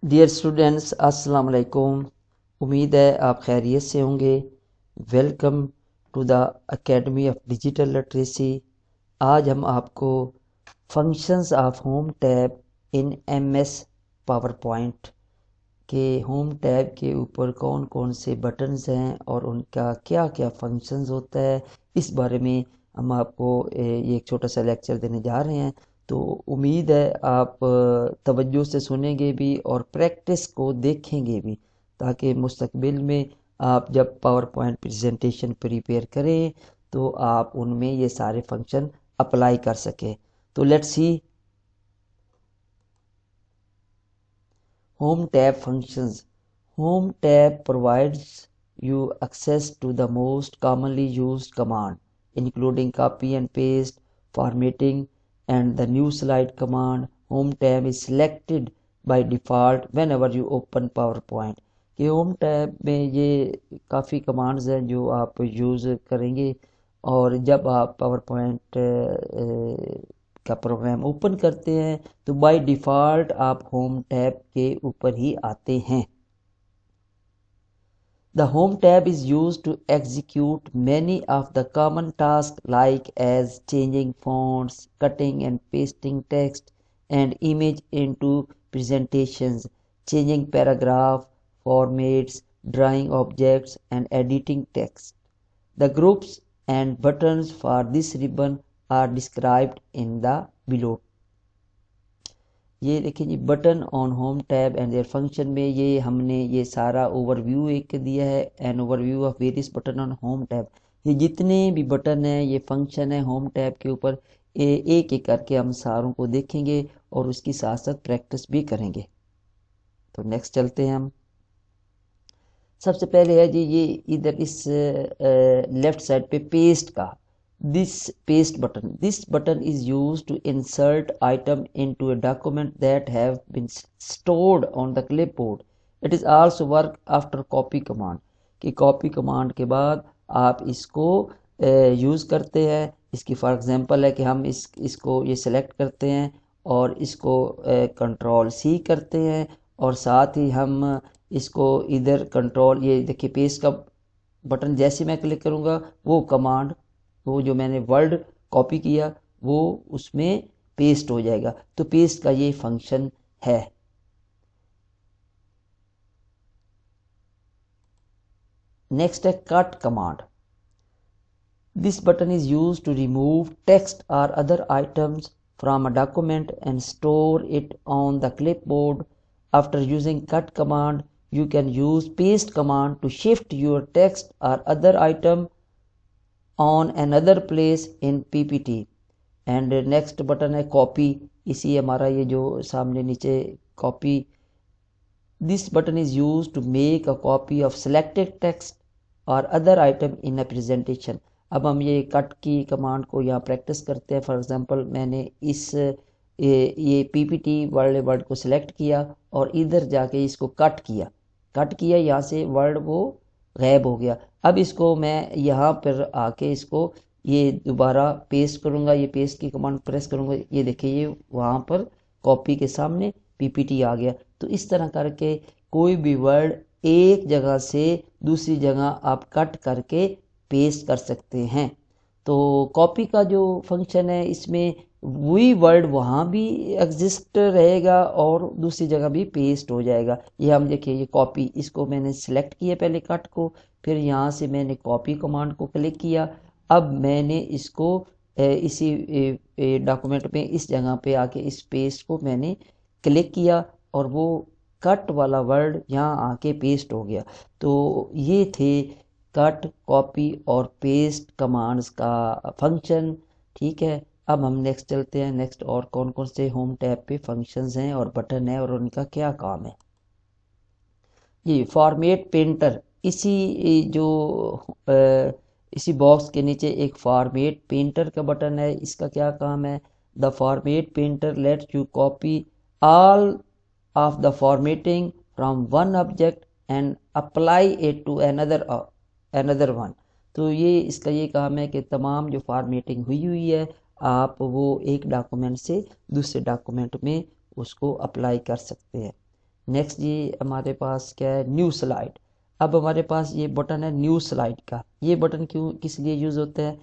Dear students, अस्सलाम वालेकुम। उम्मीद है आप खैरियत से होंगे। Welcome to the academy of digital literacy. आज हम आपको functions of home tab in MS PowerPoint के होम टैब के ऊपर कौन कौन से बटन्स हैं और उनका क्या क्या फंक्शंस होता है, इस बारे में हम आपको ये एक छोटा सा लेक्चर देने जा रहे हैं। तो उम्मीद है आप तवज्जो से सुनेंगे भी और प्रैक्टिस को देखेंगे भी, ताकि मुस्तकबिल में आप जब पावर पॉइंट प्रेजेंटेशन प्रिपेयर करें तो आप उनमें ये सारे फंक्शन अप्लाई कर सकें। तो let's see Home tab functions. Home tab provides you access to the most commonly used command, including copy and paste, formatting, and the new slide command. Home tab is selected by default whenever you open PowerPoint. कि home tab में ये काफ़ी commands हैं जो आप use करेंगे, और जब आप पावर पॉइंट का प्रोग्राम ओपन करते हैं तो बाय डिफ़ॉल्ट आप होम टैब के ऊपर ही आते हैं। The home tab is used to execute many of the common tasks like as changing fonts, cutting and pasting text and image into presentations, changing paragraph formats, drawing objects and editing text. The groups and buttons for this ribbon are described in the below. ये देखिए जी, button on home tab and their function में ये हमने ये सारा overview एक दिया है, an overview of various button on home tab. ये जितने भी बटन हैं, ये फंक्शन है होम टैब के ऊपर, एक एक करके हम सारों को देखेंगे और उसकी साथ साथ प्रैक्टिस भी करेंगे। तो नेक्स्ट चलते हैं हम। सबसे पहले है जी, ये इधर इस लेफ्ट साइड पे पेस्ट का this paste button. This button is used to insert item into a document that have been stored on the clipboard. It is also work after copy command. कि copy command के बाद आप इसको use करते हैं। इसकी for example है कि हम इसको ये सेलेक्ट करते हैं और इसको कंट्रोल सी करते हैं, और साथ ही हम इसको इधर कंट्रोल, ये देखिए पेस्ट का बटन जैसे मैं क्लिक करूँगा वो कमांड, वो जो मैंने वर्ड कॉपी किया वो उसमें पेस्ट हो जाएगा। तो पेस्ट का ये फंक्शन है। नेक्स्ट है cut command. This button is used to remove text और other items from a document and store it on the clipboard. After using cut command you can use paste command to shift your text or other item on another place in PPT. And next button है copy. इसी हमारा ये जो सामने नीचे copy, this button is use to make a copy of selected text और other item in a presentation. अब हम ये कट की कमांड को यहाँ प्रैक्टिस करते हैं। फॉर एग्जांपल मैंने ये पीपीटी वर्ड को सिलेक्ट किया और इधर जाके इसको कट किया, यहाँ से वर्ड वो गायब हो गया। अब इसको मैं यहाँ पर आके इसको ये दोबारा पेस्ट करूँगा, ये पेस्ट की कमांड प्रेस करूँगा, ये देखिए ये वहाँ पर कॉपी के सामने पीपीटी आ गया। तो इस तरह करके कोई भी वर्ड एक जगह से दूसरी जगह आप कट करके पेस्ट कर सकते हैं। तो कॉपी का जो फंक्शन है, इसमें वही वर्ड वहाँ भी एग्जिस्ट रहेगा और दूसरी जगह भी पेस्ट हो जाएगा। ये हम देखिए, ये कॉपी, इसको मैंने सेलेक्ट किया पहले कट को, फिर यहाँ से मैंने कॉपी कमांड को क्लिक किया। अब मैंने इसको इसी डॉक्यूमेंट में इस जगह पे आके इस पेस्ट को मैंने क्लिक किया और वो कट वाला वर्ड यहाँ आके पेस्ट हो गया। तो ये थे कट, कॉपी और पेस्ट कमांड्स का फंक्शन। ठीक है, अब हम नेक्स्ट चलते हैं। नेक्स्ट और कौन कौन से होम टैब पे फंक्शंस हैं और बटन है और उनका क्या काम है। ये फॉर्मेट पेंटर, इसी बॉक्स के नीचे एक फॉर्मेट पेंटर का बटन है। इसका क्या काम है? The format painter lets you copy all of the formatting from one object and apply it to another one. तो ये इसका ये काम है कि तमाम जो फॉर्मेटिंग हुई है आप वो एक डॉक्यूमेंट से दूसरे डॉक्यूमेंट में उसको अप्लाई कर सकते हैं। नेक्स्ट ये हमारे पास क्या है, न्यू स्लाइड। अब हमारे पास ये बटन है न्यू स्लाइड का। ये बटन क्यों किस लिए यूज होता है?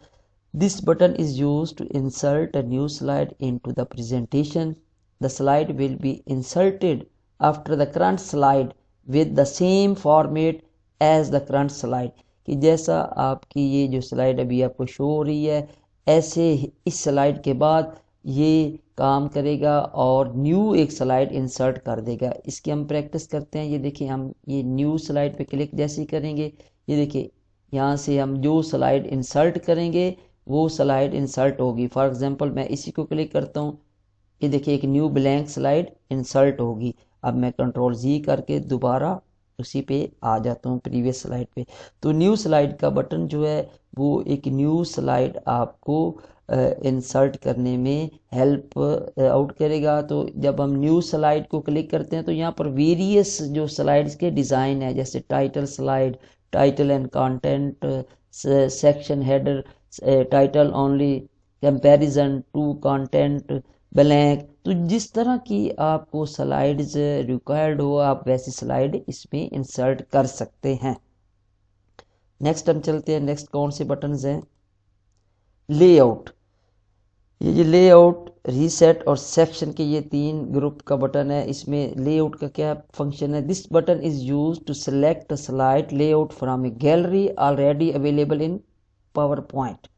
This button is use to insert a new slide into the presentation. The slide will be inserted after the current slide with the same format as the current slide. कि जैसा आपकी ये जो स्लाइड अभी आपको show हो रही है, ऐसे इस स्लाइड के बाद ये काम करेगा और न्यू एक स्लाइड इंसर्ट कर देगा। इसकी हम प्रैक्टिस करते हैं। ये देखिए, हम ये न्यू स्लाइड पे क्लिक जैसे ही करेंगे, ये देखिए यहाँ से हम जो स्लाइड इंसर्ट करेंगे वो स्लाइड इंसर्ट होगी। फॉर एग्जांपल मैं इसी को क्लिक करता हूँ, ये देखिए एक न्यू ब्लैंक स्लाइड इंसर्ट होगी। अब मैं कंट्रोल जी करके दोबारा उसी पे आ जाता हूँ, प्रीवियस स्लाइड पे। तो न्यू स्लाइड का बटन जो है वो एक न्यू स्लाइड आपको इंसर्ट करने में हेल्प आउट करेगा। तो जब हम न्यू स्लाइड को क्लिक करते हैं तो यहाँ पर वेरियस जो स्लाइड्स के डिज़ाइन है, जैसे title slide, title and content, section header, title only, comparison two content, blank. तो जिस तरह की आपको स्लाइड्स रिक्वायर्ड हो आप वैसी स्लाइड इसमें इंसर्ट कर सकते हैं। नेक्स्ट हम चलते हैं, नेक्स्ट कौन से बटन्स हैं? लेआउट। ये लेआउट, रीसेट और सेक्शन के ये तीन ग्रुप का बटन है। इसमें लेआउट का क्या फंक्शन है? This button is use to select slide layout from a gallery already available in PowerPoint.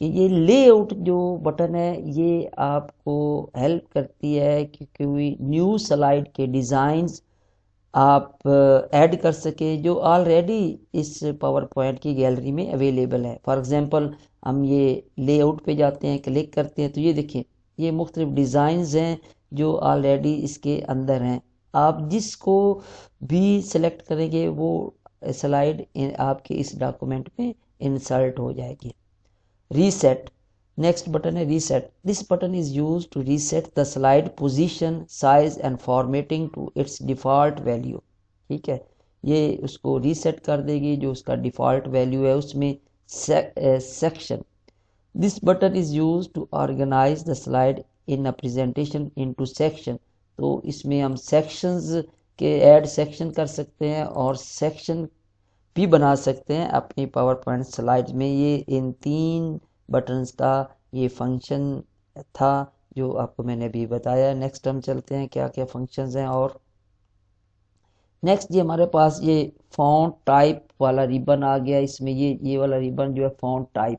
ये लेआउट जो बटन है ये आपको हेल्प करती है क्योंकि न्यू स्लाइड के डिज़ाइंस आप ऐड कर सके जो ऑलरेडी इस पावर पॉइंट की गैलरी में अवेलेबल है। फॉर एग्जांपल हम ये लेआउट पे जाते हैं, क्लिक करते हैं, तो ये देखिए ये मुख्तलिफ डिज़ाइंस हैं जो ऑलरेडी इसके अंदर हैं। आप जिसको भी सिलेक्ट करेंगे वो स्लाइड आपके इस डॉक्यूमेंट में इंसर्ट हो जाएगी। रीसेट, नेक्स्ट बटन है reset. This button is use to reset the slide position, size and formatting to its default value. ठीक है, ये उसको रीसेट कर देगी जो उसका डिफॉल्ट वैल्यू है उसमें। Section, this button is use to organise the slide in a presentation into section. तो इसमें हम सेक्शंस के ऐड सेक्शन कर सकते हैं और सेक्शन भी बना सकते हैं अपनी पावर पॉइंट स्लाइड में। ये इन तीन बटन्स का ये फंक्शन था जो आपको मैंने अभी बताया। नेक्स्ट हम चलते हैं क्या क्या फंक्शंस हैं। और नेक्स्ट ये हमारे पास ये फॉन्ट टाइप वाला रिबन आ गया। इसमें ये वाला रिबन जो है फॉन्ट टाइप,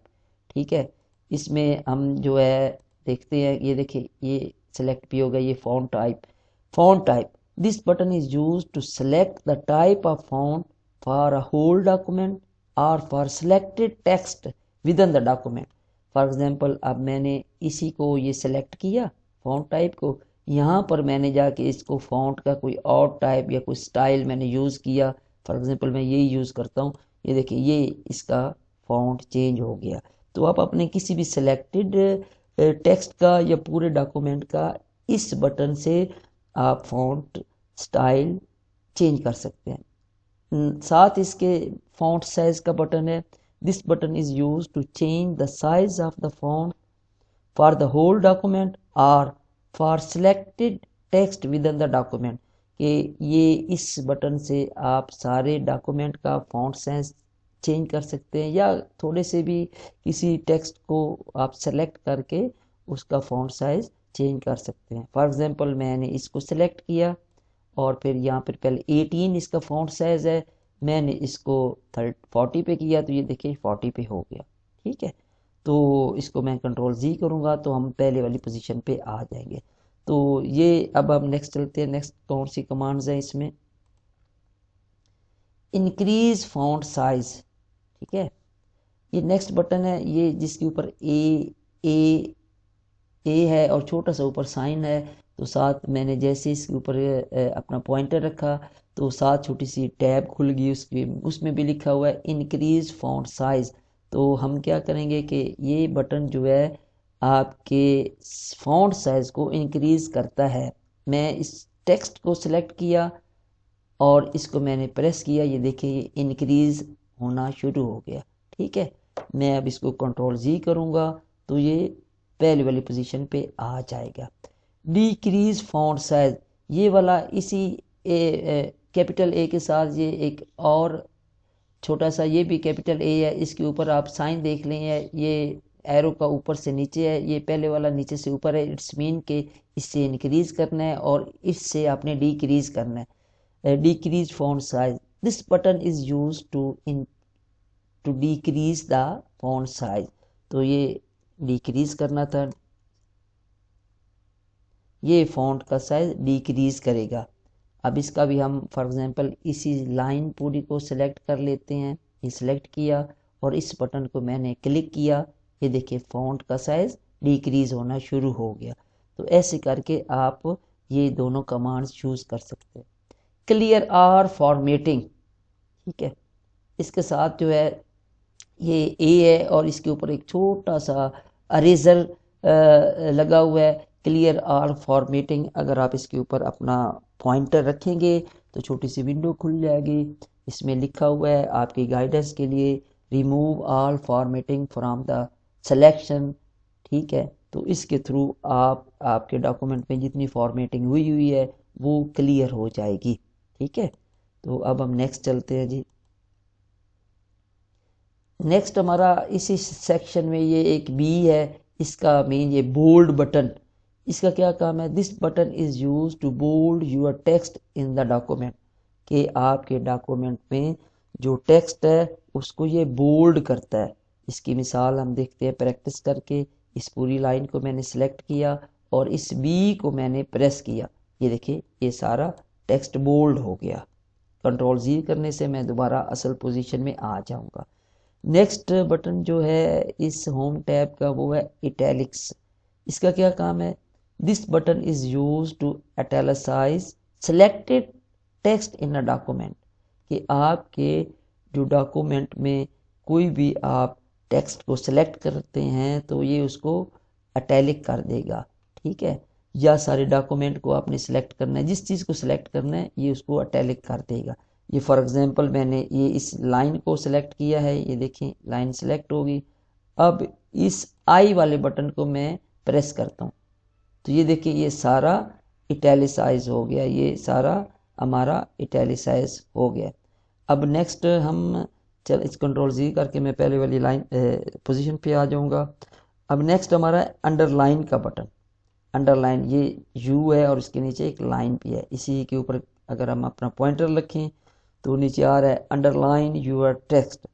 ठीक है, इसमें हम जो है देखते हैं, ये देखिए ये सिलेक्ट भी होगा ये font type. Font type, this button is use to select the type of font for a whole document or for selected text within the document. For example, अब मैंने इसी को ये सेलेक्ट किया फॉन्ट टाइप को, यहाँ पर मैंने जाके इसको फॉन्ट का कोई और टाइप या कोई स्टाइल मैंने यूज़ किया। फॉर एग्जांपल मैं यही यूज़ करता हूँ, ये देखिए ये इसका फॉन्ट चेंज हो गया। तो आप अपने किसी भी सिलेक्टेड टेक्स्ट का या पूरे डॉक्यूमेंट का इस बटन से आप फॉन्ट स्टाइल चेंज कर सकते हैं। साथ इसके फॉन्ट साइज का बटन है। This button is use to change the size of the font for the whole document और for selected text within the document. कि ये इस बटन से आप सारे डॉक्यूमेंट का फॉन्ट साइज चेंज कर सकते हैं या थोड़े से भी किसी टेक्स्ट को आप सेलेक्ट करके उसका फॉन्ट साइज चेंज कर सकते हैं। फॉर एग्जांपल मैंने इसको सेलेक्ट किया और फिर यहाँ पर पहले 18 इसका फॉन्ट साइज है, मैंने इसको 40 पे किया तो ये देखिए 40 पे हो गया। ठीक है, तो इसको मैं कंट्रोल जी करूँगा तो हम पहले वाली पोजीशन पे आ जाएंगे। तो ये अब हम नेक्स्ट चलते हैं। नेक्स्ट कौन सी कमांड्स हैं इसमें? इंक्रीज फॉन्ट साइज, ठीक है, ये नेक्स्ट बटन है, ये जिसके ऊपर ए है और छोटा सा ऊपर साइन है। तो साथ मैंने जैसे इसके ऊपर अपना पॉइंटर रखा तो साथ छोटी सी टैब खुल गई उसकी, उसमें भी लिखा हुआ है इंक्रीज फॉन्ट साइज। तो हम क्या करेंगे कि ये बटन जो है आपके फॉन्ट साइज को इंक्रीज करता है। मैं इस टेक्स्ट को सिलेक्ट किया और इसको मैंने प्रेस किया, ये देखिए ये इंक्रीज होना शुरू हो गया। ठीक है, मैं अब इसको कंट्रोल जी करूँगा तो ये पहले वाली पोजीशन पे आ जाएगा। डिक्रीज फॉन्ट साइज, ये वाला इसी कैपिटल ए के साथ ये एक और छोटा सा ये भी कैपिटल ए है, इसके ऊपर आप साइन देख लें, ये एरो का ऊपर से नीचे है, ये पहले वाला नीचे से ऊपर है। इट्स मीन के इससे इंक्रीज करना है और इससे आपने डिक्रीज करना है। Decrease font size, this button is use to decrease the font size. तो ये डिक्रीज करना था, ये फॉन्ट का साइज डिक्रीज करेगा। अब इसका भी हम फॉर एग्जांपल इसी लाइन पूरी को सिलेक्ट कर लेते हैं। ये सिलेक्ट किया और इस बटन को मैंने क्लिक किया, ये देखिए फॉन्ट का साइज डिक्रीज होना शुरू हो गया। तो ऐसे करके आप ये दोनों कमांड्स यूज कर सकते हैं। क्लियर आर फॉर्मेटिंग, ठीक है, इसके साथ जो है ये ए है और इसके ऊपर एक छोटा सा अरेजर लगा हुआ है, क्लियर आर फॉर्मेटिंग। अगर आप इसके ऊपर अपना पॉइंटर रखेंगे तो छोटी सी विंडो खुल जाएगी, इसमें लिखा हुआ है आपकी गाइडेंस के लिए remove all formatting from the selection, ठीक है। तो इसके थ्रू आप आपके डॉक्यूमेंट में जितनी फॉर्मेटिंग हुई है वो क्लियर हो जाएगी, ठीक है। तो अब हम नेक्स्ट चलते हैं जी। नेक्स्ट हमारा इसी सेक्शन में ये एक बी है, इसका मेन ये बोल्ड बटन, इसका क्या काम है? This button is use to bold your text in the document, कि आपके डॉक्यूमेंट में जो टेक्स्ट है उसको ये बोल्ड करता है। इसकी मिसाल हम देखते हैं प्रैक्टिस करके। इस पूरी लाइन को मैंने सिलेक्ट किया और इस बी को मैंने प्रेस किया, ये देखिए ये सारा टेक्स्ट बोल्ड हो गया। कंट्रोल जी करने से मैं दोबारा असल पोजीशन में आ जाऊंगा। नेक्स्ट बटन जो है इस होम टैब का वो है इटैलिक्स, इसका क्या काम है? This button is use to italicise selected text in a document, कि आपके जो डॉक्यूमेंट में कोई भी आप टेक्स्ट को सिलेक्ट करते हैं तो ये उसको इटैलिक कर देगा, ठीक है। या सारे डॉक्यूमेंट को आपने सिलेक्ट करना है, जिस चीज़ को सिलेक्ट करना है ये उसको इटैलिक कर देगा। ये फॉर एग्जांपल मैंने ये इस लाइन को सिलेक्ट किया है, ये देखें लाइन सिलेक्ट होगी। अब इस आई वाले बटन को मैं प्रेस करता हूँ तो ये देखिए ये सारा इटैलिसाइज हो गया, ये सारा हमारा इटैलिसाइज हो गया। अब नेक्स्ट हम चल इस कंट्रोल जी करके मैं पहले वाली लाइन पोजीशन पे आ जाऊंगा। अब नेक्स्ट हमारा अंडरलाइन का बटन। अंडरलाइन ये यू है और इसके नीचे एक लाइन भी है, इसी के ऊपर अगर हम अपना पॉइंटर रखें तो नीचे आ रहा है अंडरलाइन यूर टेक्स्ट।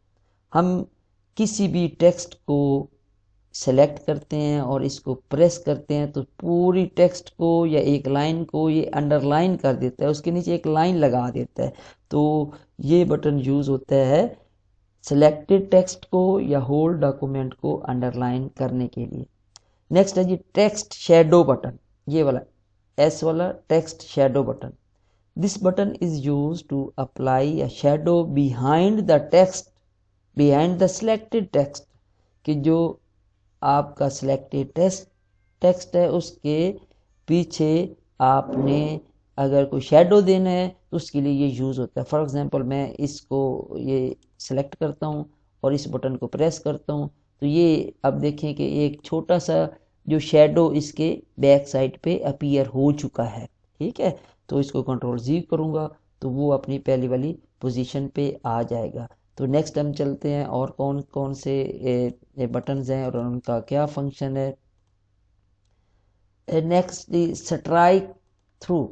हम किसी भी टेक्स्ट को सेलेक्ट करते हैं और इसको प्रेस करते हैं तो पूरी टेक्स्ट को या एक लाइन को ये अंडरलाइन कर देता है, उसके नीचे एक लाइन लगा देता है। तो ये बटन यूज होता है सिलेक्टेड टेक्स्ट को या होल डॉक्यूमेंट को अंडरलाइन करने के लिए। नेक्स्ट है जी टेक्स्ट शेडो बटन, ये वाला एस वाला text shadow button. This button is use to apply a shadow behind the text, behind the selected text, कि जो आपका सिलेक्टेड टेक्स्ट है उसके पीछे आपने अगर कोई शेडो देना है तो उसके लिए ये यूज़ होता है। फॉर एग्जांपल मैं इसको ये सिलेक्ट करता हूँ और इस बटन को प्रेस करता हूँ तो ये अब देखें कि एक छोटा सा जो शेडो इसके बैक साइड पे अपीयर हो चुका है, ठीक है। तो इसको कंट्रोल जी करूँगा तो वो अपनी पहली वाली पोजीशन पे आ जाएगा। तो नेक्स्ट हम चलते हैं और कौन कौन से बटन्स हैं और उनका क्या फंक्शन है। नेक्स्ट स्ट्राइक थ्रू,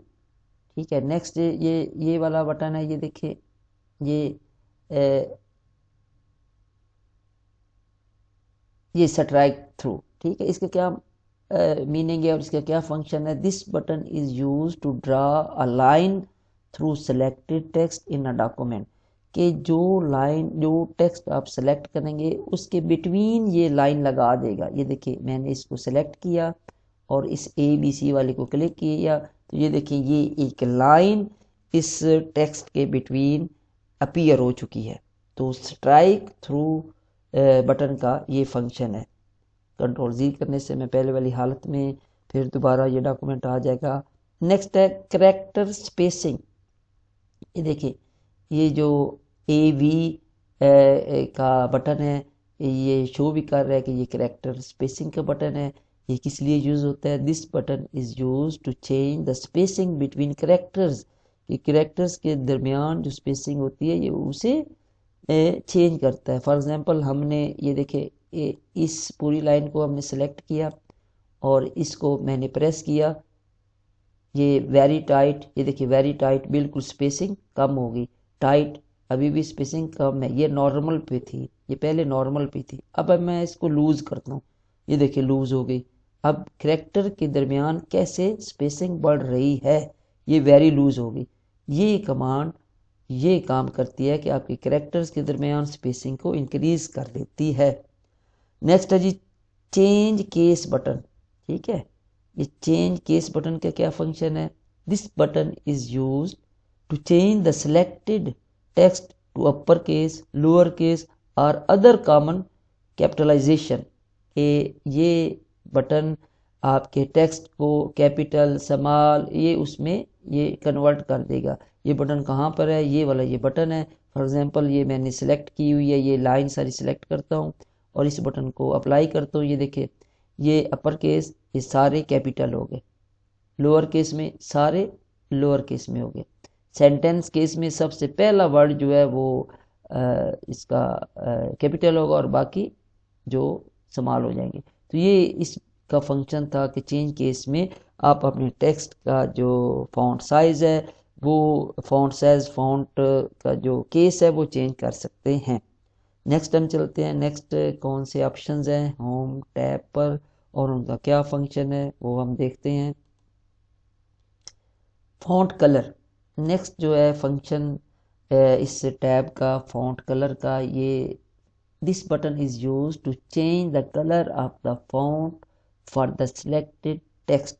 ठीक है। नेक्स्ट ये वाला बटन है, ये देखिए ये स्ट्राइक थ्रू, ठीक है। इसका क्या मीनिंग है और इसका क्या फंक्शन है? This button is use to draw a line through selected text in a document, कि जो टेक्स्ट आप सेलेक्ट करेंगे उसके बिटवीन ये लाइन लगा देगा। ये देखिए मैंने इसको सेलेक्ट किया और इस ABC वाले को क्लिक किया तो ये देखिए ये एक लाइन इस टेक्स्ट के बिटवीन अपीयर हो चुकी है। तो स्ट्राइक थ्रू बटन का ये फंक्शन है। कंट्रोल जी करने से मैं पहले वाली हालत में फिर दोबारा ये डॉक्यूमेंट आ जाएगा। नेक्स्ट है कैरेक्टर स्पेसिंग, ये देखिए ये जो AV का बटन है ये शो भी कर रहा है कि ये कैरेक्टर स्पेसिंग का बटन है। ये किस लिए यूज़ होता है? This button is use to change the spacing between characters, कि कैरेक्टर्स के दरमियान जो स्पेसिंग होती है ये उसे चेंज करता है। फॉर एग्जांपल हमने ये देखे इस पूरी लाइन को हमने सेलेक्ट किया और इसको मैंने प्रेस किया, ये वेरी टाइट, ये देखिए वेरी टाइट, बिल्कुल स्पेसिंग कम हो गई, टाइट अभी भी स्पेसिंग कम है, ये नॉर्मल पे थी, ये पहले नॉर्मल पे थी, अब मैं इसको लूज करता हूँ, ये देखिए लूज हो गई। अब कैरेक्टर के दरमियान कैसे स्पेसिंग बढ़ रही है, ये वेरी लूज हो गई। ये कमांड ये काम करती है कि आपके कैरेक्टर्स के दरमियान स्पेसिंग को इंक्रीज कर देती है। नेक्स्ट है जी चेंज केस बटन। ठीक है, ये चेंज केस बटन का क्या फंक्शन है? This button is use to change the selected text to upper case, lower case और अदर कॉमन कैपिटलाइजेशन। ये बटन आपके टेक्स्ट को कैपिटल स्मॉल ये उसमें ये कन्वर्ट कर देगा। ये बटन कहाँ पर है? ये वाला ये बटन है। फॉर एग्जांपल ये मैंने सिलेक्ट की हुई है, ये लाइन सारी सिलेक्ट करता हूँ और इस बटन को अप्लाई करता हूँ। ये देखिए ये अपर केस ये सारे कैपिटल हो गए, लोअर केस में सारे लोअर केस में हो गए, सेंटेंस केस में सबसे पहला वर्ड जो है वो इसका कैपिटल होगा और बाकी जो स्मॉल हो जाएंगे। तो ये इसका फंक्शन था कि चेंज केस में आप अपने टेक्स्ट का जो फॉन्ट साइज है वो फॉन्ट साइज फॉन्ट का जो केस है वो चेंज कर सकते हैं। नेक्स्ट हम चलते हैं, नेक्स्ट कौन से ऑप्शंस हैं होम टैब पर और उनका क्या फंक्शन है वो हम देखते हैं। फॉन्ट कलर नेक्स्ट जो है फंक्शन इस टैब का फॉन्ट कलर का, ये this button is use to change the colour of the font for the selected text.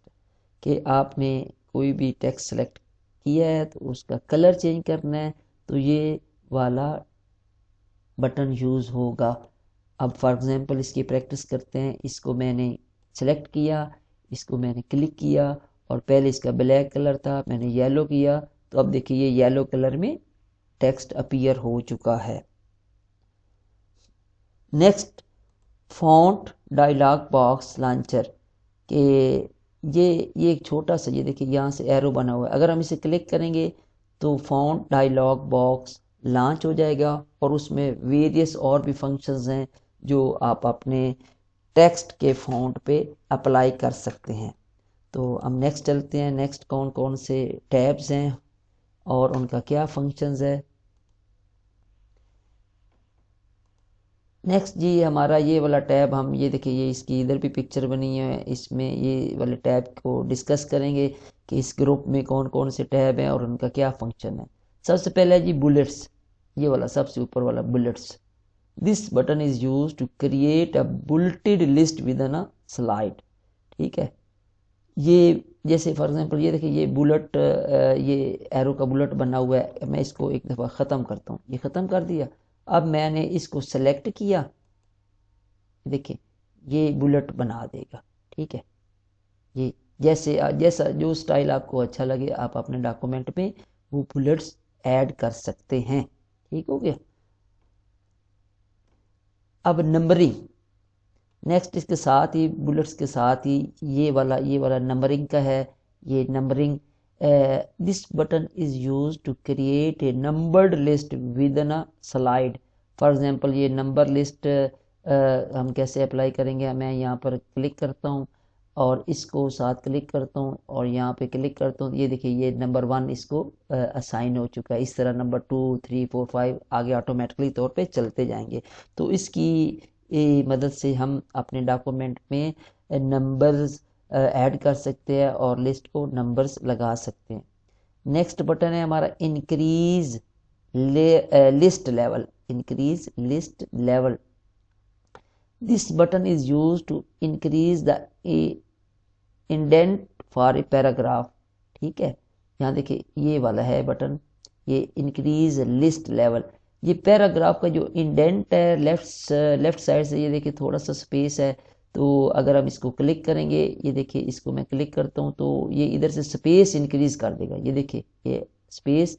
कि आपने कोई भी टेक्स्ट सेलेक्ट किया है तो उसका कलर चेंज करना है तो ये वाला बटन यूज़ होगा। अब फॉर एग्जांपल इसकी प्रैक्टिस करते हैं। इसको मैंने सेलेक्ट किया, इसको मैंने क्लिक किया और पहले इसका ब्लैक कलर था, मैंने येलो किया तो अब देखिए ये येलो कलर में टेक्स्ट अपीयर हो चुका है। Next font dialog box launcher के ये एक छोटा सा ये देखिए यहाँ से एरो बना हुआ है, अगर हम इसे क्लिक करेंगे तो फॉन्ट डायलॉग बॉक्स लॉन्च हो जाएगा और उसमें वेरियस और भी फंक्शंस हैं जो आप अपने टेक्स्ट के फॉन्ट पे अप्लाई कर सकते हैं। तो हम नेक्स्ट चलते हैं, नेक्स्ट कौन कौन से टैब्स हैं और उनका क्या फंक्शंस है। नेक्स्ट जी हमारा ये वाला टैब, हम ये देखिए ये इसकी इधर भी पिक्चर बनी है, इसमें ये वाले टैब को डिस्कस करेंगे कि इस ग्रुप में कौन कौन से टैब हैं और उनका क्या फंक्शन है। सबसे पहले जी बुलेट्स, ये वाला सबसे ऊपर वाला bullets. This button is use to create a bulleted list with a slide. ठीक है, ये जैसे फॉर एग्जांपल ये देखिए ये बुलेट ये एरो का बुलेट बना हुआ है, मैं इसको एक दफ़ा ख़त्म करता हूँ, ये ख़त्म कर दिया। अब मैंने इसको सेलेक्ट किया, देखिए ये बुलेट बना देगा। ठीक है, ये जैसा जो स्टाइल आपको अच्छा लगे आप अपने डॉक्यूमेंट में वो बुलेट्स ऐड कर सकते हैं। ठीक हो गया। अब नंबरिंग, नेक्स्ट इसके साथ ही बुलेट्स के साथ ही ये वाला नंबरिंग का है। ये numbering this button is use to create a numbered list with a slide. For example ये नंबर लिस्ट हम कैसे अप्लाई करेंगे, मैं यहाँ पर क्लिक करता हूँ और इसको साथ क्लिक करता हूँ और यहाँ पे क्लिक करता हूँ, ये देखिए ये नंबर 1 इसको असाइन हो चुका है। इस तरह नंबर 2 3 4 5 आगे ऑटोमेटिकली तौर पे चलते जाएंगे। तो इसकी मदद से हम अपने डॉक्यूमेंट में नंबर्स ऐड कर सकते हैं और लिस्ट को नंबर्स लगा सकते हैं। नेक्स्ट बटन है हमारा increase list level. Increase list level, this button is use to increase the indent for a paragraph. ठीक है, यहाँ देखिए ये वाला है बटन, ये इंक्रीज लिस्ट लेवल। ये पैराग्राफ का जो इंडेंट है लेफ्ट साइड से ये देखिए थोड़ा सा स्पेस है, तो अगर हम इसको क्लिक करेंगे, ये देखिए इसको मैं क्लिक करता हूँ तो ये इधर से स्पेस इंक्रीज कर देगा। ये देखिए ये स्पेस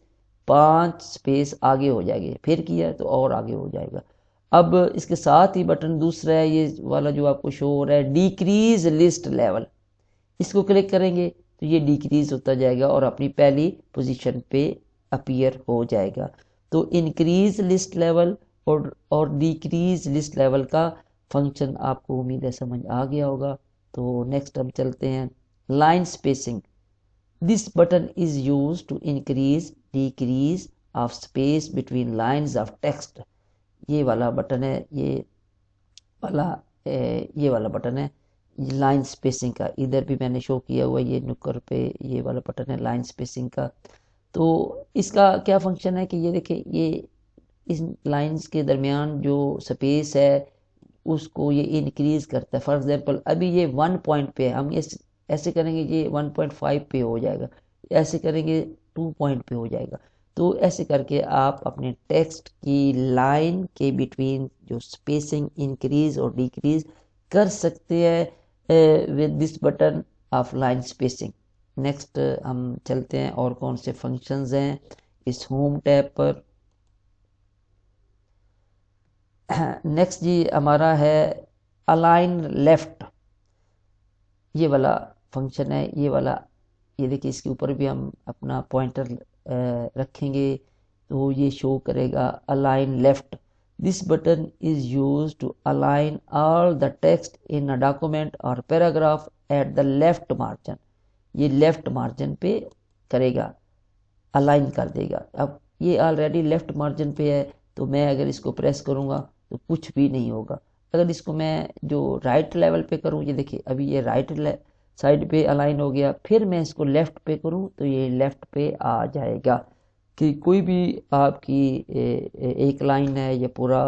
5 स्पेस आगे हो जाएगी, फिर किया तो और आगे हो जाएगा। अब इसके साथ ही बटन दूसरा है ये वाला जो आपको शो हो रहा है डिक्रीज लिस्ट लेवल। इसको क्लिक करेंगे तो ये डिक्रीज होता जाएगा और अपनी पहली पोजीशन पे अपीयर हो जाएगा। तो इंक्रीज लिस्ट लेवल और डिक्रीज लिस्ट लेवल का फंक्शन आपको उम्मीद है समझ आ गया होगा। तो नेक्स्ट हम चलते हैं line spacing. This button is use to increase decrease of space between lines of text. ये वाला बटन है, ये वाला बटन है लाइन स्पेसिंग का। इधर भी मैंने शो किया हुआ ये नुक्कर पे ये वाला बटन है लाइन स्पेसिंग का। तो इसका क्या फंक्शन है कि ये देखिए, ये इस लाइंस के दरमियान जो स्पेस है उसको ये इंक्रीज करता है। फॉर एग्जांपल अभी ये 1 पॉइंट पे है, हम ये ऐसे करेंगे ये 1.5 पे हो जाएगा, ऐसे करेंगे 2 पॉइंट पे हो जाएगा। तो ऐसे करके आप अपने टेक्स्ट की लाइन के बिटवीन जो स्पेसिंग इंक्रीज और डिक्रीज कर सकते हैं with this button of line spacing. Next हम चलते हैं और कौन से फंक्शंस हैं इस होम टैब पर। नेक्स्ट जी हमारा है अलाइन लेफ्ट। ये वाला फंक्शन है, ये वाला, ये देखिए इसके ऊपर भी हम अपना पॉइंटर रखेंगे तो ये शो करेगा align left. This button is use to align all the text in a document और paragraph at the left margin. ये लेफ्ट मार्जिन पे करेगा, अलाइन कर देगा। अब ये ऑलरेडी लेफ्ट मार्जिन पे है तो मैं अगर इसको प्रेस करूँगा तो कुछ भी नहीं होगा। अगर इसको मैं जो राइट लेवल पे करूँ, ये देखिए अभी ये राइट साइड पे अलाइन हो गया, फिर मैं इसको लेफ्ट पे करूँ तो ये लेफ्ट पे आ जाएगा। कि कोई भी आपकी एक लाइन है या पूरा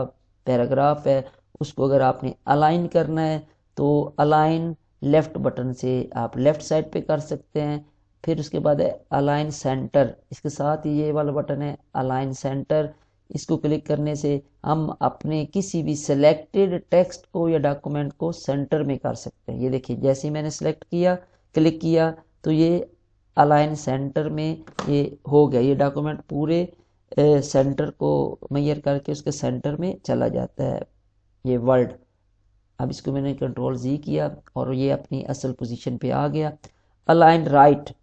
पैराग्राफ है उसको अगर आपने अलाइन करना है तो अलाइन लेफ्ट बटन से आप लेफ्ट साइड पे कर सकते हैं। फिर उसके बाद है अलाइन सेंटर, इसके साथ ही ये वाला बटन है अलाइन सेंटर। इसको क्लिक करने से हम अपने किसी भी सिलेक्टेड टेक्स्ट को या डॉक्यूमेंट को सेंटर में कर सकते हैं। ये देखिए जैसे ही मैंने सेलेक्ट किया, क्लिक किया तो ये अलाइन सेंटर में ये हो गया। ये डॉक्यूमेंट पूरे सेंटर को मेजर करके उसके सेंटर में चला जाता है ये वर्ड। अब इसको मैंने कंट्रोल जी किया और ये अपनी असल पोजीशन पे आ गया। Align right.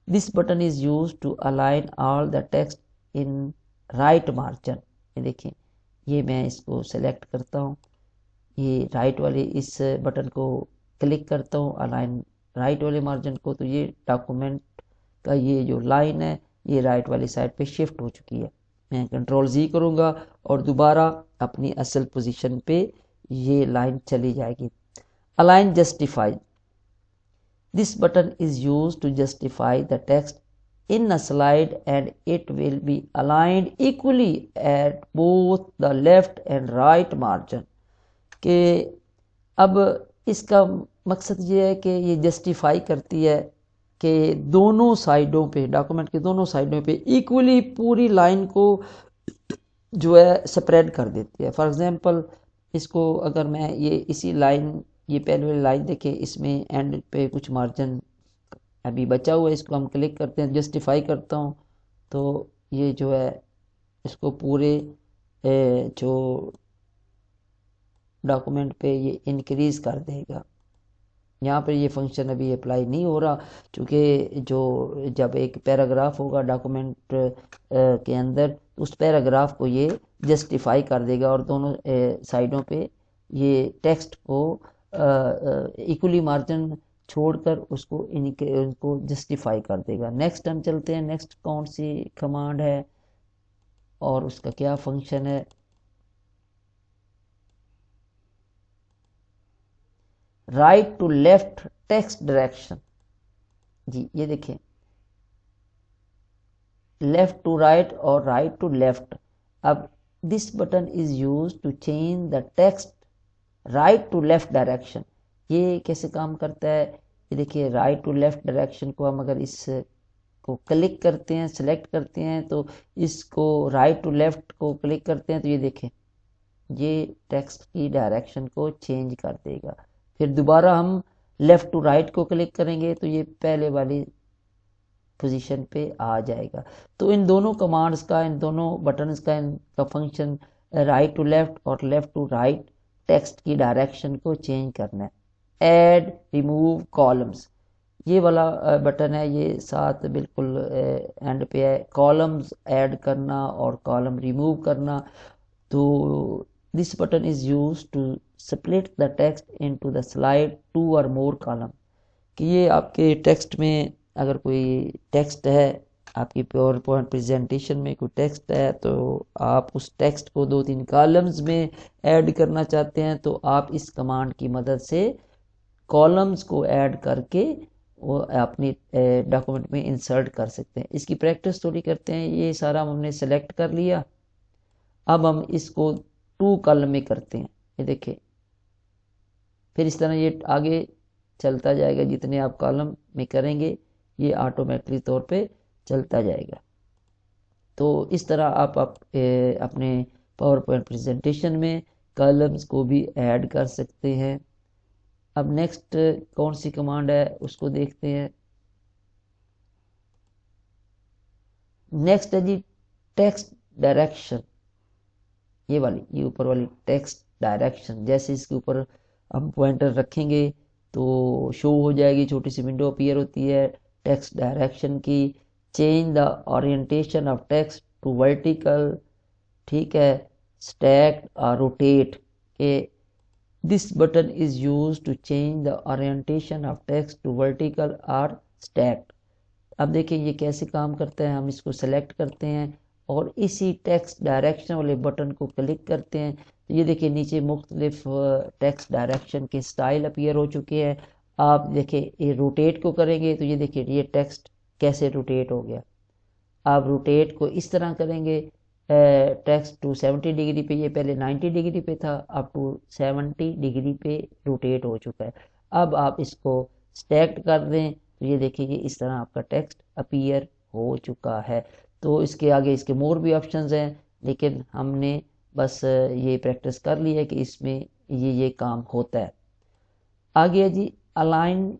This button is use to align all the text in right margin. ये देखिए, ये मैं इसको सेलेक्ट करता हूँ, ये राइट वाले इस बटन को क्लिक करता हूँ अलाइन राइट वाले मार्जिन को, तो ये डॉक्यूमेंट का ये जो लाइन है ये राइट वाली साइड पे शिफ्ट हो चुकी है। मैं कंट्रोल जी करूँगा और दोबारा अपनी असल पोजीशन पे ये लाइन चली जाएगी। Align justify. This button is use to justify the text in a slide and it will be aligned equally at both the left and right margin। कि अब इसका मकसद ये है कि ये जस्टिफाई करती है कि दोनों साइडों पे, डॉक्यूमेंट के दोनों साइडों पे इक्वली पूरी लाइन को जो है स्प्रेड कर देती है। फॉर एग्जांपल इसको अगर मैं ये इसी लाइन, ये पहले वाली लाइन देखे, इसमें एंड पे कुछ मार्जिन अभी बचा हुआ है, इसको हम क्लिक करते हैं, जस्टिफाई करता हूँ तो ये जो है इसको पूरे जो डॉक्यूमेंट पे ये इंक्रीज कर देगा। यहाँ पर ये फंक्शन अभी अप्लाई नहीं हो रहा क्योंकि जो जब एक पैराग्राफ होगा डॉक्यूमेंट के अंदर तो उस पैराग्राफ को ये जस्टिफाई कर देगा और दोनों साइडों पे ये टेक्स्ट को इक्वली मार्जिन छोड़कर उसको इनको जस्टिफाई कर देगा। नेक्स्ट हम चलते हैं, नेक्स्ट कौन सी कमांड है और उसका क्या फंक्शन है। Right to left text direction. जी ये देखें, लेफ्ट टू राइट और राइट टू लेफ्ट। अब this button is use to change the text right to left direction. ये कैसे काम करता है, ये देखिए राइट टू लेफ्ट डायरेक्शन को हम अगर इस को क्लिक करते हैं, सेलेक्ट करते हैं तो इसको राइट टू लेफ्ट को क्लिक करते हैं तो ये देखें ये टेक्स्ट की डायरेक्शन को चेंज कर देगा। फिर दोबारा हम लेफ्ट टू राइट को क्लिक करेंगे तो ये पहले वाली पोजीशन पे आ जाएगा। तो इन दोनों कमांड्स का, इन दोनों बटन्स का, इनका फंक्शन राइट टू लेफ्ट और लेफ्ट टू राइट टेक्स्ट की डायरेक्शन को चेंज करना है। Add remove columns. ये वाला बटन है, ये साथ बिल्कुल एंड पे है, कॉलम्स ऐड करना और कॉलम रिमूव करना। तो this button is use to split the text into the slide 2 or more column. कि ये आपके टेक्स्ट में अगर कोई टेक्स्ट है, आपकी पावर पॉइंट प्रेजेंटेशन में कोई टेक्स्ट है, तो आप उस टेक्स्ट को 2-3 कॉलम्स में ऐड करना चाहते हैं, तो आप इस कमांड की मदद से कॉलम्स को ऐड करके वो अपनी डॉक्यूमेंट में इंसर्ट कर सकते हैं। इसकी प्रैक्टिस थोड़ी करते हैं। ये सारा हमने सेलेक्ट कर लिया, अब हम इसको 2 कॉलम में करते हैं। ये देखिए, फिर इस तरह ये आगे चलता जाएगा, जितने आप कॉलम में करेंगे ये ऑटोमेटिकली तौर पे चलता जाएगा। तो इस तरह आप अपने पावर पॉइंट प्रेजेंटेशन में कॉलम्स को भी ऐड कर सकते हैं। अब नेक्स्ट कौन सी कमांड है उसको देखते हैं। नेक्स्ट है जी टेक्स्ट डायरेक्शन। ये वाली, ये ऊपर वाली टेक्स्ट डायरेक्शन, जैसे इसके ऊपर हम पॉइंटर रखेंगे तो शो हो जाएगी, छोटी सी विंडो अपीयर होती है टेक्स्ट डायरेक्शन की। Change the orientation of text to vertical, ठीक है, स्टैक और रोटेट। के this button is use to change the orientation of text to vertical or stacked. अब देखिए ये कैसे काम करता है। हम इसको सेलेक्ट करते हैं और इसी टेक्स्ट डायरेक्शन वाले बटन को क्लिक करते हैं, तो ये देखिए नीचे मुख्तलिफ टेक्स्ट डायरेक्शन के स्टाइल अपीयर हो चुके हैं। आप देखिए ये रोटेट को करेंगे तो ये देखिए ये टेक्स्ट कैसे रोटेट हो गया। आप रोटेट को इस तरह करेंगे, टेक्स्ट टू 70 डिग्री पे, ये पहले 90 डिग्री पे था, अब टू 70 डिग्री पे रोटेट हो चुका है। अब आप इसको स्टैक्ड कर दें तो ये देखिए ये इस तरह आपका टेक्स्ट अपीयर हो चुका है। तो इसके आगे इसके मोर भी ऑप्शंस हैं, लेकिन हमने बस ये प्रैक्टिस कर ली है कि इसमें ये काम होता है। आगे है जी अलाइन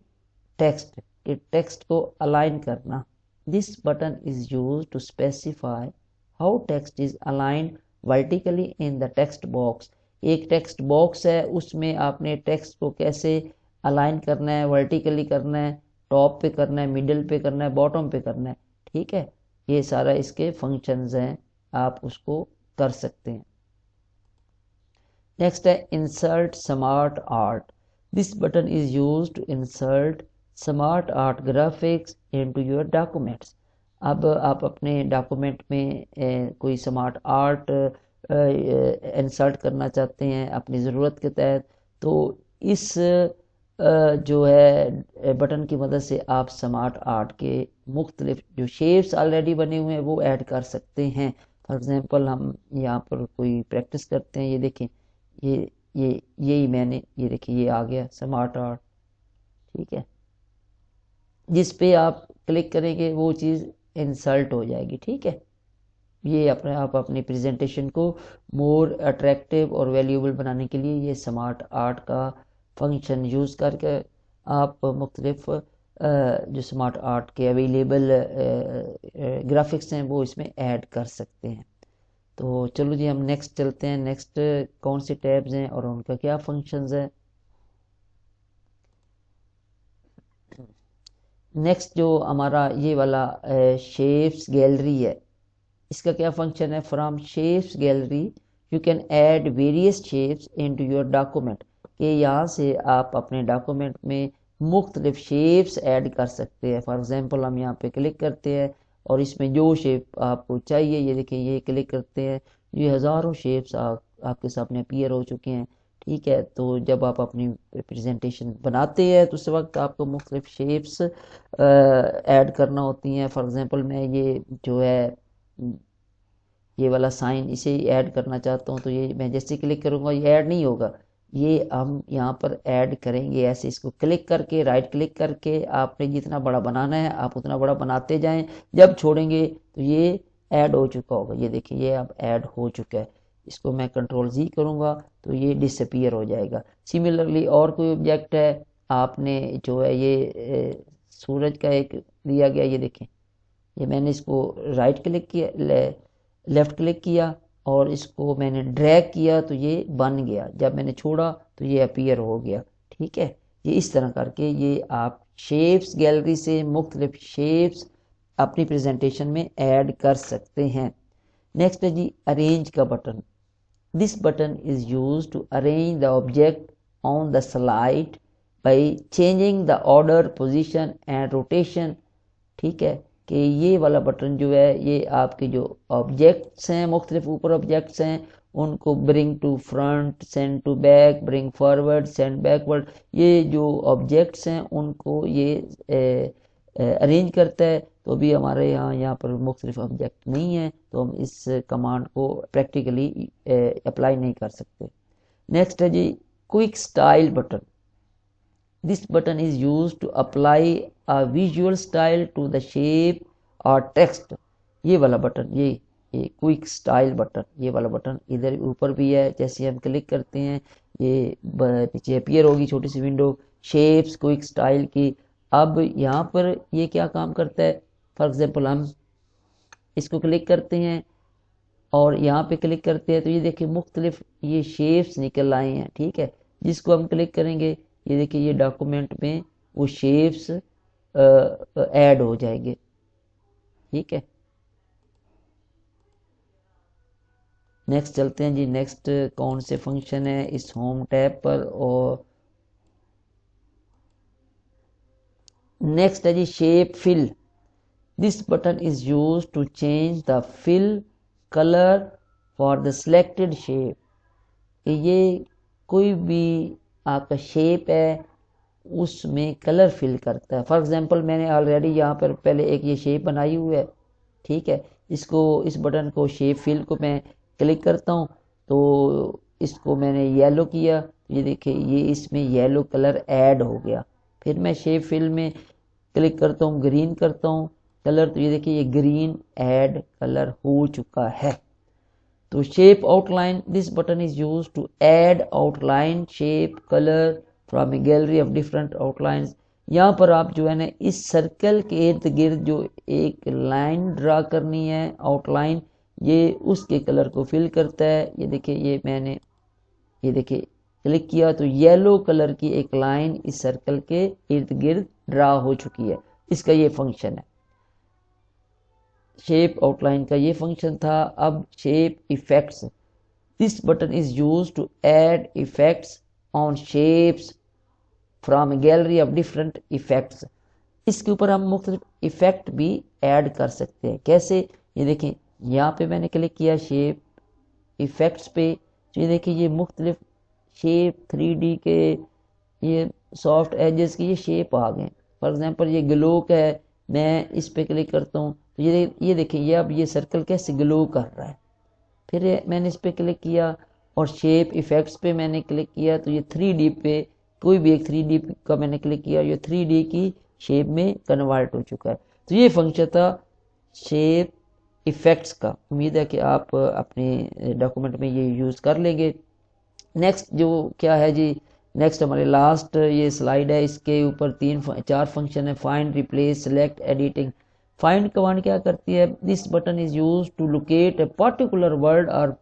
टेक्स्ट, कि टेक्स्ट को अलाइन करना। This button is use to specify how text is aligned vertically in the text box. एक टेक्स्ट बॉक्स है, उसमें आपने टेक्स्ट को कैसे अलाइन करना है, वर्टिकली करना है, टॉप पे करना है, मिडिल पे करना है, बॉटम पे करना है, ठीक है। ये सारा इसके फंक्शंस हैं, आप उसको कर सकते हैं। नेक्स्ट है insert smart art. This button is use to insert smart art graphics into your documents. अब आप अपने डॉक्यूमेंट में कोई स्मार्ट आर्ट इंसर्ट करना चाहते हैं अपनी ज़रूरत के तहत, तो इस जो है बटन की मदद से आप स्मार्ट आर्ट के मुख्तलिफ जो शेप्स ऑलरेडी बने हुए हैं वो ऐड कर सकते हैं। फॉर एग्ज़ाम्पल हम यहाँ पर कोई प्रैक्टिस करते हैं। ये देखें, यही मैंने, ये देखिए ये आ गया स्मार्ट आर्ट, ठीक है। जिस पे आप क्लिक करेंगे वो चीज़ इंसर्ट हो जाएगी, ठीक है। ये आप अपनी प्रेजेंटेशन को मोर अट्रैक्टिव और वैल्यूएबल बनाने के लिए ये स्मार्ट आर्ट का फंक्शन यूज़ करके आप मुख्तलिफ जो स्मार्ट आर्ट के अवेलेबल ग्राफिक्स हैं वो इसमें ऐड कर सकते हैं। तो चलो जी हम नेक्स्ट चलते हैं। नेक्स्ट कौन से टैब्स हैं और उनका क्या फंक्शंस है। नेक्स्ट जो हमारा ये वाला शेप्स गैलरी है, इसका क्या फंक्शन है। From shapes gallery you can add various shapes into your document. कि यहाँ से आप अपने डॉक्यूमेंट में मुख्तलिफ शेप्स ऐड कर सकते हैं। फॉर एग्जांपल हम यहाँ पे क्लिक करते हैं और इसमें जो शेप आपको चाहिए, ये देखिए ये क्लिक करते हैं, ये हज़ारों शेप्स आपके सामने अपीयर हो चुके हैं, ठीक है। तो जब आप अपनी प्रेजेंटेशन बनाते हैं तो उस वक्त आपको मुख्तलिफ शेप्स ऐड करना होती हैं। फॉर एग्ज़ाम्पल मैं ये जो है ये वाला साइन इसे ऐड करना चाहता हूँ, तो ये मैं जैसे क्लिक करूँगा ये ऐड नहीं होगा, ये हम यहाँ पर ऐड करेंगे। ऐसे इसको क्लिक करके, राइट क्लिक करके आपने जितना बड़ा बनाना है आप उतना बड़ा बनाते जाएं। जब छोड़ेंगे तो ये ऐड हो चुका होगा। ये देखिए ये अब ऐड हो चुका है। इसको मैं कंट्रोल जी करूँगा तो ये डिसअपीयर हो जाएगा। सिमिलरली और कोई ऑब्जेक्ट है, आपने जो है ये सूरज का एक लिया गया, ये देखें, ये मैंने इसको राइट क्लिक किया, लेफ़्ट क्लिक किया और इसको मैंने ड्रैग किया तो ये बन गया। जब मैंने छोड़ा तो ये अपीयर हो गया, ठीक है। ये इस तरह करके ये आप शेप्स गैलरी से मुख्तलिफ शेप्स अपनी प्रेजेंटेशन में ऐड कर सकते हैं। नेक्स्ट है जी अरेंज का button. This button is use to arrange the object on the slide by changing the order, position and rotation. ठीक है कि ये वाला बटन जो है ये आपके जो ऑब्जेक्ट्स हैं, मुख्तलिफ ऊपर ऑब्जेक्ट्स हैं, उनको bring to front, send to back, bring forward, send backward, ये जो ऑब्जेक्ट्स हैं उनको ये अरेंज करता है। तो अभी हमारे यहाँ पर मुख्तलिफ ऑब्जेक्ट नहीं है तो हम इस कमांड को प्रैक्टिकली अप्लाई नहीं कर सकते। नेक्स्ट है जी quick style button. This button is used to apply a visual style to the shape or text। ये वाला बटन ये क्विक स्टाइल बटन, ये वाला बटन इधर ऊपर भी है। जैसे हम क्लिक करते हैं ये पीछे अपीयर होगी छोटी सी विंडो शेप्स क्विक स्टाइल की। अब यहाँ पर ये क्या काम करता है, फॉर एग्जांपल हम इसको क्लिक करते हैं और यहाँ पे क्लिक करते हैं तो ये देखिए मुख्तलिफ ये शेप्स निकल आए हैं। ठीक है, जिसको हम क्लिक करेंगे ये देखिए ये डॉक्यूमेंट में वो शेप्स ऐड हो जाएंगे। ठीक है, नेक्स्ट चलते हैं जी। नेक्स्ट कौन से फंक्शन है इस होम टैब पर, और नेक्स्ट है जी shape fill. This button is use to change the fill colour for the selected shape. ये कोई भी आपका शेप है उसमें कलर फिल करता है। फॉर एग्जांपल मैंने ऑलरेडी यहाँ पर पहले एक ये शेप बनाई हुई है। ठीक है, इसको इस बटन को शेप फिल को मैं क्लिक करता हूँ तो इसको मैंने येलो किया, ये देखिए ये इसमें येलो कलर ऐड हो गया। फिर मैं शेप फिल में क्लिक करता हूँ, ग्रीन करता हूँ कलर, तो ये देखिए ये ग्रीन ऐड कलर हो चुका है। तो shape outline, this button is use to add outline shape colour from a gallery of different outlines. यहाँ पर आप जो है ना इस सर्कल के इर्द गिर्द जो एक लाइन ड्रा करनी है आउटलाइन, ये उसके कलर को फिल करता है। ये देखिए ये मैंने ये देखिए क्लिक किया तो येलो कलर की एक लाइन इस सर्कल के इर्द गिर्द ड्रा हो चुकी है। इसका ये फंक्शन है, शेप आउटलाइन का ये फंक्शन था। अब shape effects, this button is use to add effects on shapes from gallery of different effects. इसके ऊपर हम मुख्तलिफ इफेक्ट भी ऐड कर सकते हैं। कैसे, ये देखें यहाँ पे मैंने क्लिक किया शेप इफेक्ट्स पे, तो ये देखिए ये मुख्तलिफ शेप 3D के ये सॉफ्ट एजेस की ये शेप आ गए। फॉर एग्जांपल ये ग्लो का है, मैं इस पे क्लिक करता हूँ तो ये देखिए ये अब ये सर्कल कैसे ग्लो कर रहा है। फिर मैंने इस पे क्लिक किया और शेप इफेक्ट्स पे मैंने क्लिक किया तो ये 3D पे कोई भी एक 3D का मैंने क्लिक किया, ये 3D की शेप में कन्वर्ट हो चुका है। तो ये फंक्शन था शेप इफेक्ट्स का। उम्मीद है कि आप अपने डॉक्यूमेंट में ये यूज़ कर लेंगे। नेक्स्ट जो क्या है जी, नेक्स्ट हमारे लास्ट ये स्लाइड है, इसके ऊपर 4 फंक्शन है, find, replace, select, editing. Find command क्या करती है, this button is use to locate a particular word or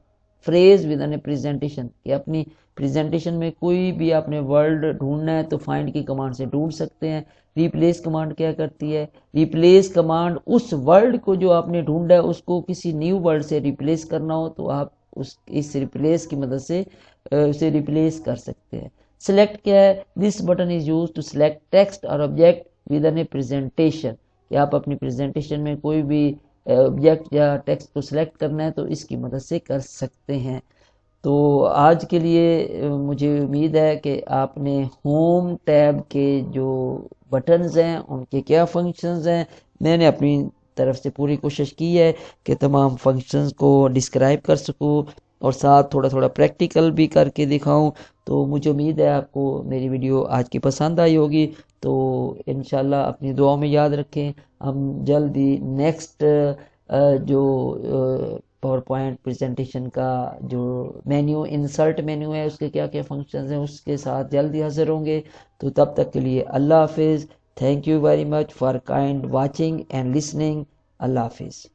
phrase with an presentation. कि अपनी प्रेजेंटेशन में कोई भी आपने वर्ड ढूंढना है तो फाइंड की कमांड से ढूंढ सकते हैं। रिप्लेस कमांड क्या करती है, रिप्लेस कमांड उस वर्ड को जो आपने ढूंढा है उसको किसी न्यू वर्ड से रिप्लेस करना हो तो आप इस रिप्लेस की मदद से उसे रिप्लेस कर सकते हैं। सिलेक्ट क्या है, this button is use to select text or object with an presentation. कि आप अपनी प्रेजेंटेशन में कोई भी ऑब्जेक्ट या टेक्स्ट को सिलेक्ट करना है तो इसकी मदद से कर सकते हैं। तो आज के लिए मुझे उम्मीद है कि आपने होम टैब के जो बटन्स हैं उनके क्या फंक्शंस हैं, मैंने अपनी तरफ से पूरी कोशिश की है कि तमाम फंक्शंस को डिस्क्राइब कर सकूं और साथ थोड़ा थोड़ा प्रैक्टिकल भी करके दिखाऊं। तो मुझे उम्मीद है आपको मेरी वीडियो आज की पसंद आई होगी। तो इंशाल्लाह अपनी दुआओं में याद रखें। हम जल्द ही नेक्स्ट जो पावर पॉइंट प्रेजेंटेशन का जो मेन्यू इंसर्ट मेन्यू है उसके क्या क्या फंक्शंस हैं उसके साथ जल्द ही हाजिर होंगे। तो तब तक के लिए अल्लाह हाफिज़। Thank you very much for kind watching and listening. अल्लाह हाफिज़।